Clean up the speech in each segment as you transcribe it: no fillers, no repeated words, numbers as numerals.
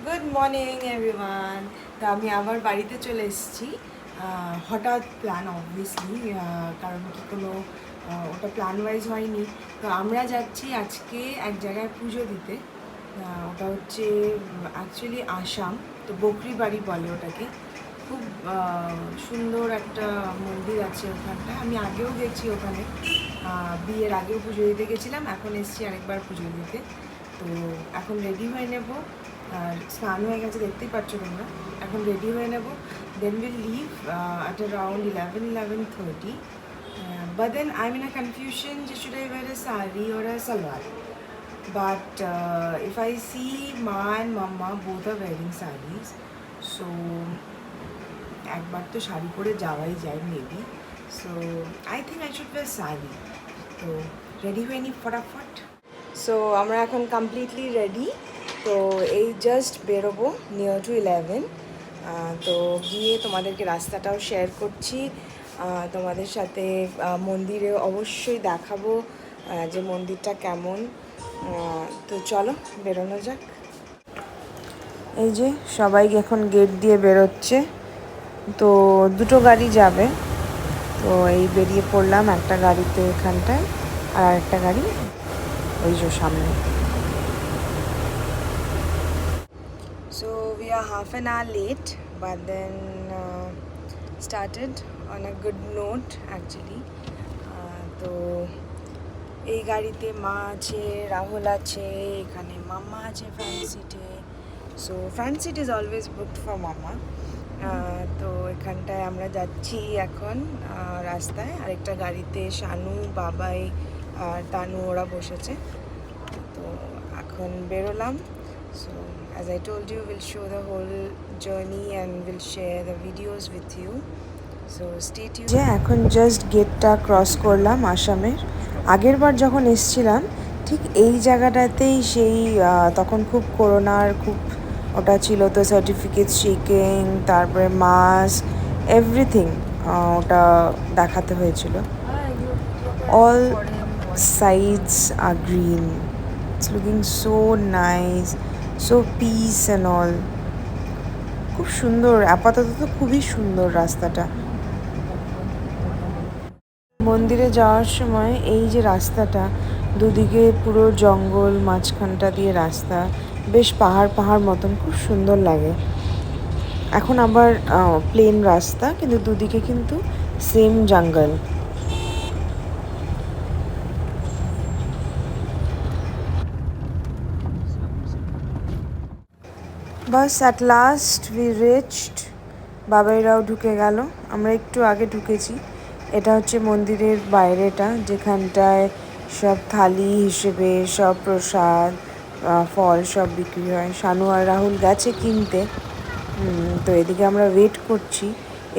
Good morning everyone. তো আমি আবার বাড়িতে চলে এসেছি। হঠাৎ প্ল্যান অবভিয়াসলি, কারণ কি কোনো ওটা প্ল্যান ওয়াইজ হয়নি। তো আমরা যাচ্ছি আজকে এক জায়গায় পুজো দিতে। ওটা হচ্ছে অ্যাকচুয়ালি আসাম, তো বকরি বাড়ি বলে ওটাকে। খুব সুন্দর একটা মন্দির আছে ওখানটায়। আমি আগেও গেছি ওখানে, বিয়ের আগেও পুজো দিতে গেছিলাম, এখন এসেছি আরেকবার পুজো দিতে। তো এখন রেডি হয়ে নেব, আর স্নান হয়ে গেছে দেখতেই পাচ্ছ তোমরা। এখন রেডি হয়ে নেব, then will leave at around 11:30. But then I'm in a confusion, should I wear a sari or a salwar? But if I see Ma and Mama both are wearing saris, so একবার তো শাড়ি পরে যাওয়াই যায় maybe, so I think I should wear sari. তো ready হয়ে নিই ফটাফট। So আমরা এখন কমপ্লিটলি রেডি। তো এই জাস্ট বেরোবো নিয়ার টু 11। তো গিয়ে তোমাদেরকে রাস্তাটাও শেয়ার করছি, তোমাদের সাথে মন্দিরে অবশ্যই দেখাবো যে মন্দিরটা কেমন। তো চলো বেরোনো যাক। এই যে সবাই এখন গেট দিয়ে বেরোচ্ছে, তো দুটো গাড়ি যাবে। তো এই বেরিয়ে পড়লাম একটা গাড়িতে এখানটায়, আর একটা গাড়ি ওই যে সামনে। So we are half an hour late, but then started on a good note actually. তো এই গাড়িতে মা আছে, রাহুল আছে, এখানে মাম্মা আছে ফ্রন্ট সিটে। So front seat is always booked for মামা। তো এখানটায় আমরা যাচ্ছি এখন রাস্তায়, আরেকটা গাড়িতে শানু, বাবাই আর তানু ওরা বসেছে। তো এখন বেরোলাম। So as I told you, will show the whole journey and will share the videos with you. So stay tune. যে এখন জাস্ট গেটটা ক্রস করলাম আসামের। আগের বার যখন এসছিলাম ঠিক এই জায়গাটাতেই সেই তখন খুব করোনার খুব ওটা ছিল, তো সার্টিফিকেট চেকিং, তারপরে মাস্ক, এভরিথিং ওটা দেখাতে হয়েছিল। All sides are green, it's looking so nice, so peace and all. খুব সুন্দর, আপাতত তো খুবই সুন্দর রাস্তাটা। মন্দিরে যাওয়ার সময় এই যে রাস্তাটা, দুদিকে পুরো জঙ্গল, মাঝখানটা দিয়ে রাস্তা, বেশ পাহাড় পাহাড় মতন, খুব সুন্দর লাগে। এখন আবার প্লেন রাস্তা, কিন্তু দুদিকে কিন্তু সেম জঙ্গল। বাস অ্যাট লাস্ট উই রিচড। বাবাইরাও ঢুকে গেল, আমরা একটু আগে ঢুকেছি। এটা হচ্ছে মন্দিরের বাইরেটা, যেখানটায় সব থালি হিসেবে সব প্রসাদ, ফল সব বিক্রি হয়। শানু আর রাহুল গেছে কিনতে। তো এদিকে আমরা ওয়েট করছি।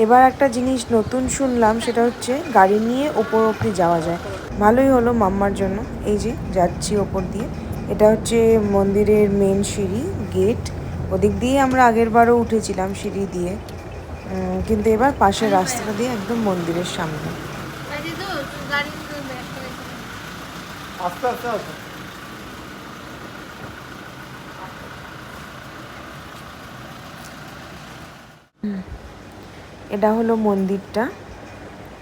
এবার একটা জিনিস নতুন শুনলাম, সেটা হচ্ছে গাড়ি নিয়ে ওপর অবধি যাওয়া যায়। ভালোই হলো মাম্মার জন্য। এই যে যাচ্ছি ওপর দিয়ে, এটা হচ্ছে মন্দিরের মেন সিঁড়ি, গেট। ওদিক দিয়ে আমরা আগের বারও উঠেছিলাম সিঁড়ি দিয়ে, কিন্তু এবার পাশের রাস্তাটা দিয়ে একদম মন্দিরের সামনে। আস্তে আস্তে আস্তে। এটা হলো মন্দিরটা।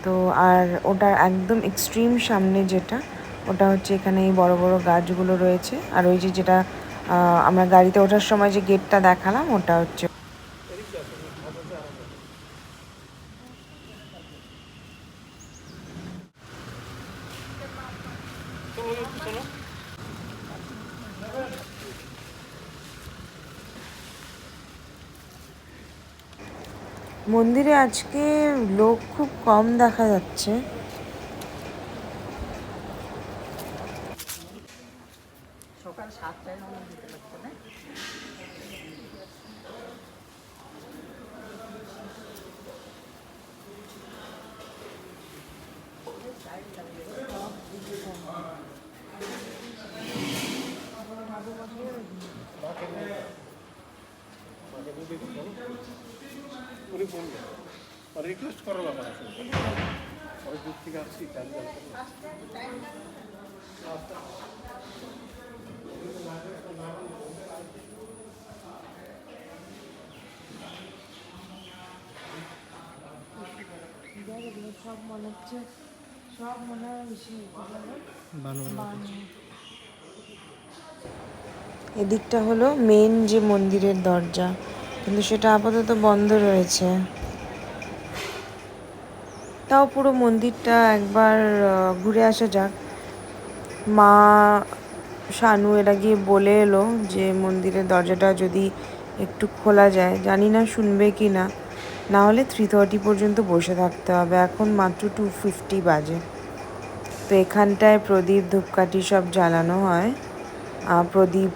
তো আর ওটার একদম এক্সট্রিম সামনে যেটা, ওটা হচ্ছে এখানে এই বড় বড় গাছগুলো রয়েছে। আর ওই যে যেটা আমরা গাড়িতে ওঠার সময় যে গেটটা দেখালাম, ওটা হচ্ছে। মন্দিরে আজকে লোক খুব কম দেখা যাচ্ছে। সকাল 7টায় দিতে লাগছে না। রিকোয়েস্ট করার ব্যাপার আছে, অনেক দূর থেকে আসছি টাইম লাগবে। সব মনে হচ্ছে, সব মনে হয় এদিকটা হলো মেন যে মন্দিরের দরজা, কিন্তু সেটা আপাতত বন্ধ রয়েছে। তাও পুরো মন্দিরটা একবার ঘুরে আসা যাক। মা, শানু এরা গিয়ে বলে এলো যে মন্দিরের দরজাটা যদি একটু খোলা যায়, জানি না শুনবে কি না, না হলে 3:30 পর্যন্ত বসে থাকতে হবে। এখন মাত্র 2:50 বাজে। তো এখানটায় প্রদীপ ধূপকাঠি সব জ্বালানো হয়। প্রদীপ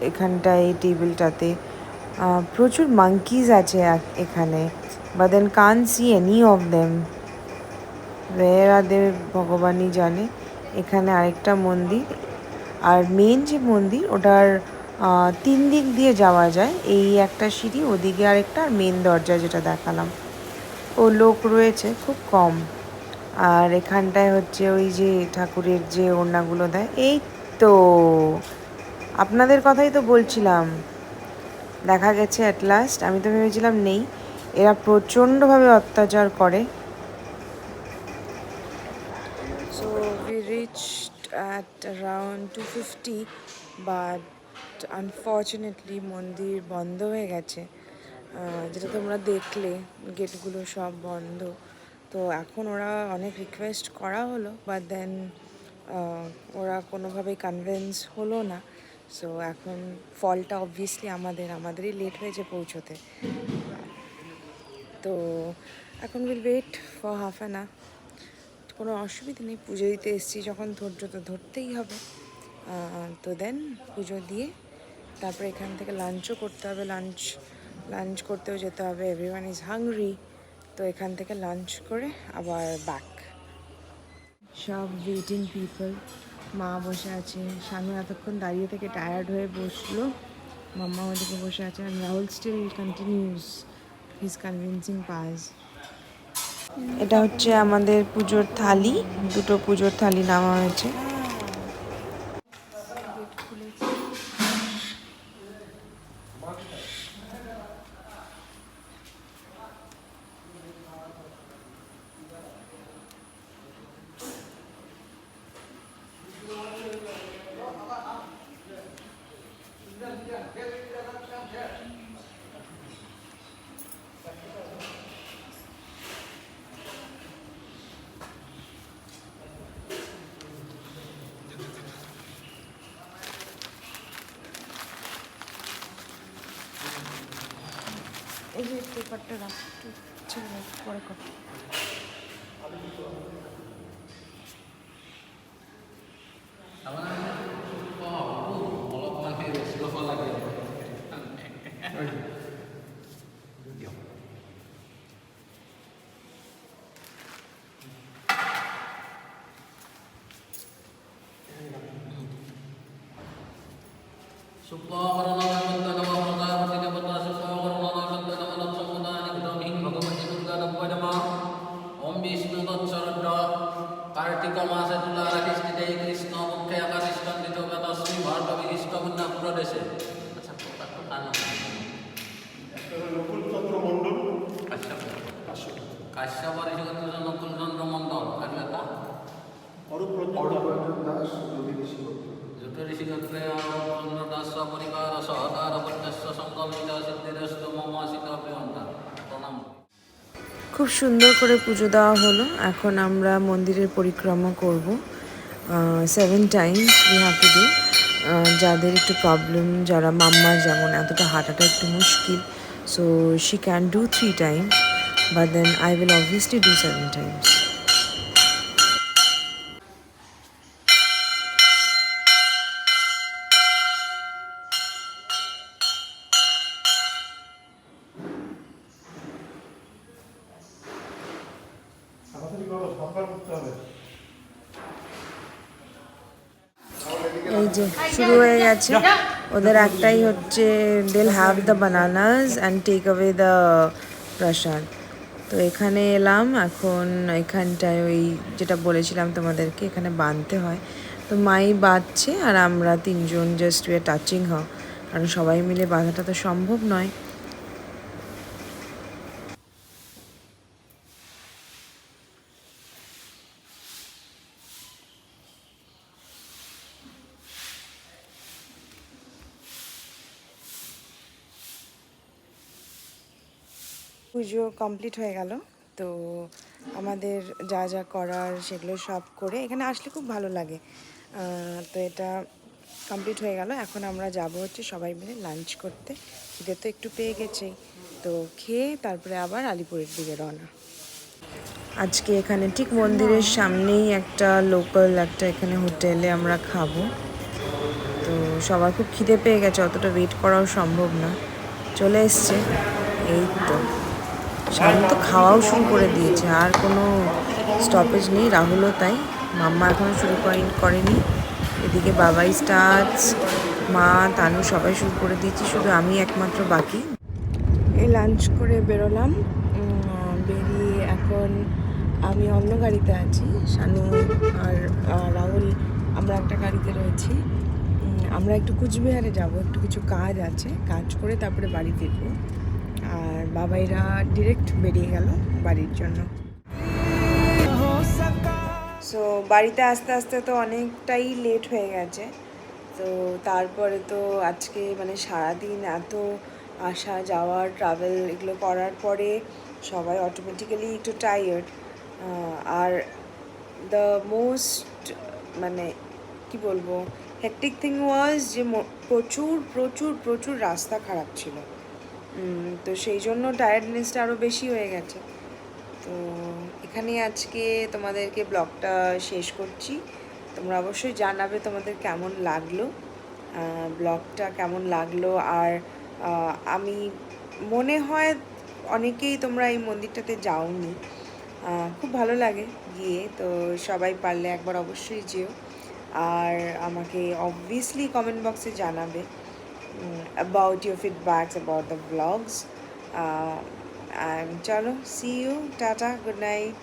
এখানটায় এই টেবিলটাতে প্রচুর মাঙ্কিজ আছে এখানে, but then can't see any of them, where are they ভগবানই জানে। এখানে আরেকটা মন্দির, আর মেন যে মন্দির ওটার 3 দিক দিয়ে যাওয়া যায়। এই একটা সিঁড়ি, ওদিকে আরেকটা, আর মেন দরজা যেটা দেখালাম। ও লোক রয়েছে খুব কম। আর এখানটায় হচ্ছে ওই যে ঠাকুরের যে ওড়নাগুলো দেয়, এই তো আপনাদের কথাই তো বলছিলাম, দেখা গেছে অ্যাট লাস্ট। আমি তো ভেবেছিলাম নেই, এরা প্রচণ্ডভাবে অত্যাচার করে। So we reached at around 2:50, but unfortunately মন্দির বন্ধ হয়ে গেছে, যেটা তোমরা দেখলে গেটগুলো সব বন্ধ। তো এখন ওরা অনেক রিকোয়েস্ট করা হলো, বাট দেন ওরা কোনোভাবেই কনভিন্স হলো না। সো এখন ফলটা অবভিয়াসলি আমাদেরই লেট হয়েছে পৌঁছোতে। তো এখন will wait for half an hour. কোনো অসুবিধা নেই, পুজো দিতে এসেছি যখন ধৈর্য তো ধরতেই হবে। তো দেন পুজো দিয়ে তারপরে এখান থেকে লাঞ্চও করতে হবে, লাঞ্চ করতেও যেতে হবে। Everyone is hungry. তো এখান থেকে লাঞ্চ করে আবার ব্যাক। সব ওয়েটিং পিপল। মা বসে আছে, স্বামী এতক্ষণ দাঁড়িয়ে থেকে টায়ার্ড হয়ে বসলো, মাম্মা ওদিকে বসে আছে, আর Rahul still continues his convincing pass. এটা হচ্ছে আমাদের পুজোর থালি, দুটো পুজোর থালি নেওয়া হয়েছে। এই যে পেপারটা রাখ, একটু ছেড়ে রাখ, পরে কর। कार्तिक मासे तुलाराखिष्टिते कृष्ण मुखे अकारिष्टन्दितो गतस्मि भार्गवीष्ट मुन्ना प्रदेशे। अच्छा তার নাম নকুল চন্দ্র মণ্ডল, কাশ্যপ ঋষিগোত্র নকুল চন্দ্র মণ্ডল। আর লেখা অরূপ রঞ্জন দাস, যত ঋষিগোত্রে অরূপ দাস পরিবার সহকার পত্যস্য সংকল্পিত সিদ্ধিরস্তু মম সীতা প্রিয়ন্তা। প্রণাম। খুব সুন্দর করে পুজো দেওয়া হলো। এখন আমরা মন্দিরের পরিক্রমা করব 7 Times we have to do. যাদের একটু প্রবলেম, যারা মাম্মার যেমন এতটা হাঁটাটা একটু মুশকিল, so she can do 3 times, but then I will obviously do 7 times. এই যে শুরু হয়ে গেছে ওদের। একটাই হচ্ছে they'll have the bananas and take away the প্রসাদ। তো এখানে এলাম, এখন এখানটায় ওই যেটা বলেছিলাম তোমাদেরকে, এখানে বাঁধতে হয়। তো মাই বাঁধছে আর আমরা 3জন জাস্ট উই আর টাচিং হার, কারণ সবাই মিলে বাঁধাটা তো সম্ভব নয়। পুজো কমপ্লিট হয়ে গেল। তো আমাদের যা যা করার সেগুলো সব করে এখানে আসলে খুব ভালো লাগে। তো এটা কমপ্লিট হয়ে গেল। এখন আমরা যাব হচ্ছে সবাই মিলে লাঞ্চ করতে। খিদে তো একটু পেয়ে গেছেই, তো খেয়ে তারপরে আবার আলিপুরের দিকে রওনা। আজকে এখানে ঠিক মন্দিরের সামনেই একটা লোকাল একটা এখানে হোটেলে আমরা খাবো। তো সবার খুব খিদে পেয়ে গেছে, অতটা ওয়েট করাও সম্ভব না, চলে এসছে। এই তো সামনে তো খাওয়াও শুরু করে দিয়েছে, আর কোনো স্টপেজ নেই। রাহুলও তাই, মাম্মা এখনও শুরু করেনি। এদিকে বাবাই স্টার্টস, মা তানু সবাই শুরু করে দিয়েছি, শুধু আমি একমাত্র বাকি। এই লাঞ্চ করে বেরোলাম। বেরিয়ে এখন আমি অন্য গাড়িতে আছি, শানু আর রাহুল আমরা একটা গাড়িতে রয়েছি। আমরা একটু কুচবিহারে যাব, একটু কিছু কাজ আছে, কাজ করে তারপরে বাড়ি ফিরবো। আর বাবাইরা ডিরেক্ট বেরিয়ে গেল বাড়ির জন্য। সো বাড়িতে আস্তে আস্তে তো অনেকটাই লেট হয়ে গেছে। তো তারপরে তো আজকে মানে সারাদিন এত আসা যাওয়া ট্রাভেল এগুলো করার পরে সবাই অটোমেটিক্যালি একটু টায়ার্ড। আর দ্য মোস্ট মানে কি বলবো হেক্টিক থিং ওয়াজ যে প্রচুর প্রচুর প্রচুর রাস্তা খারাপ ছিল। তো সেই জন্য টায়ার্ডনেসটা আরও বেশি হয়ে গেছে। তো এখানেই আজকে তোমাদেরকে ব্লগটা শেষ করছি। তোমরা অবশ্যই জানাবে তোমাদের কেমন লাগলো, ব্লগটা কেমন লাগলো। আর আমি মনে হয় অনেকেই তোমরা এই মন্দিরটাতে যাওনি, খুব ভালো লাগে গিয়ে। তো সবাই পারলে একবার অবশ্যই যেও, আর আমাকে অবভিয়াসলি কমেন্ট বক্সে জানাবে about your feedbacks about the vlogs. And chalo, see you, tata, good night.